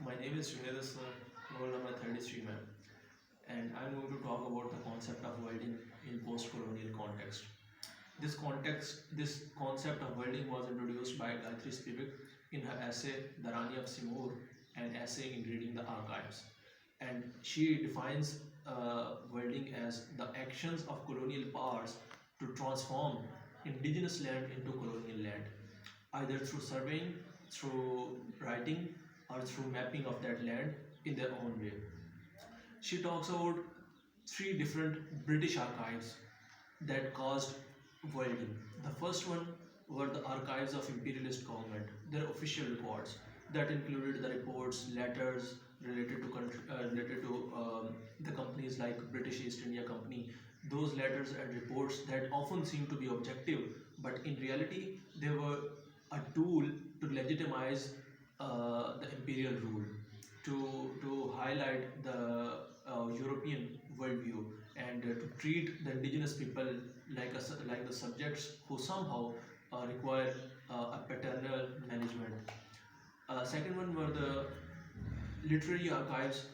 My name is Srinivas sir, roll number 33 ma'am, and I'm going to talk about the concept of welding in post-colonial context. This concept of welding was introduced by Gayatri Spivak in her essay The Rani of Simor, an essay in reading the archives. And she defines welding as the actions of colonial powers to transform indigenous land into colonial land, either through surveying, through writing, or through mapping of that land in their own way. She talks about three different British archives that caused welding. The first one were the archives of imperialist government, their official records that included the reports, letters related to the companies like British East India Company. Those letters and reports that often seem to be objective, but in reality they were a tool to legitimize the imperial rule, to highlight the European worldview, and to treat the indigenous people like the subjects who somehow require a paternal management. Second one were the literary archives.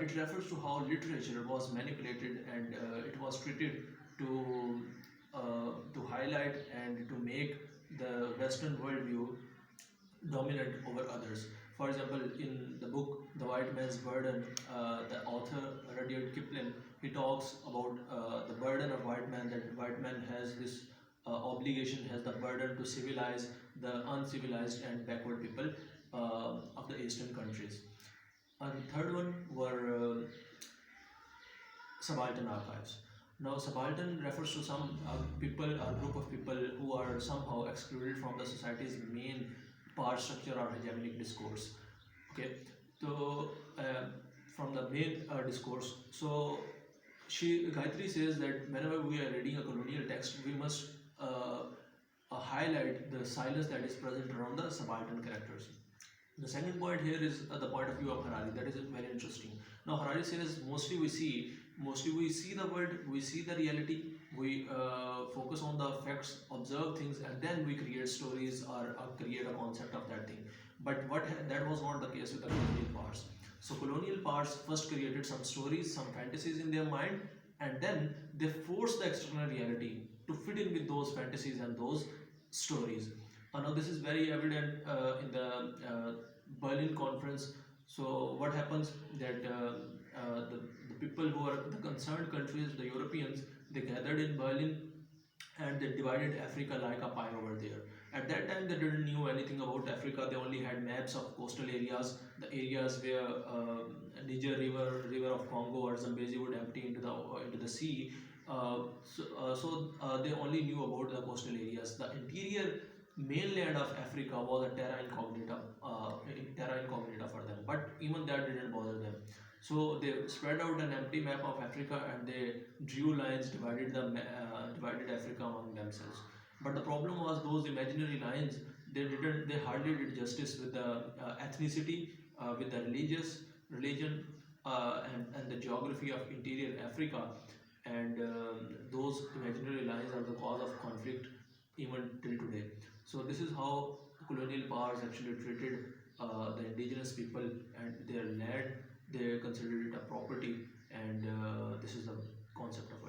It refers to how literature was manipulated and it was treated to highlight and to make the Western worldview dominant over others. For example, in the book The White Man's Burden, the author Rudyard Kipling, he talks about the burden of white man, that white man has this obligation, has the burden to civilize the uncivilized and backward people of the eastern countries. And third one were subaltern archives. Now, subaltern refers to some people, a group of people who are somehow excluded from the society's main power structure or hegemonic discourse. Okay, so from the main discourse, so Gayatri says that whenever we are reading a colonial text, we must highlight the silence that is present around the subaltern characters. The second point here is the point of view of Harari. That is very interesting. Now Harari says mostly we see the world, we see the reality, we focus on the facts, observe things, and then we create stories or create a concept of that thing. But that was not the case with the colonial powers. So colonial powers first created some stories, some fantasies in their mind, and then they forced the external reality to fit in with those fantasies and those stories. Now this is very evident in the Berlin conference. So what happens that the people who are the concerned countries, the Europeans, they gathered in Berlin and they divided Africa like a pie over there. At that time, they didn't knew anything about Africa. They only had maps of coastal areas, the areas where Niger River of Congo or Zambezi would empty into the sea. They only knew about the coastal areas. The interior mainland of Africa was a terra incognita for them. But even that didn't bother them. So they spread out an empty map of Africa and they drew lines, divided Africa among themselves. But the problem was those imaginary lines. They hardly did justice with the ethnicity, with the religion, and the geography of interior Africa. And those imaginary lines are the cause of conflict even till today. So this is how colonial powers actually treated the indigenous people and their land. They considered it a property, and this is the concept of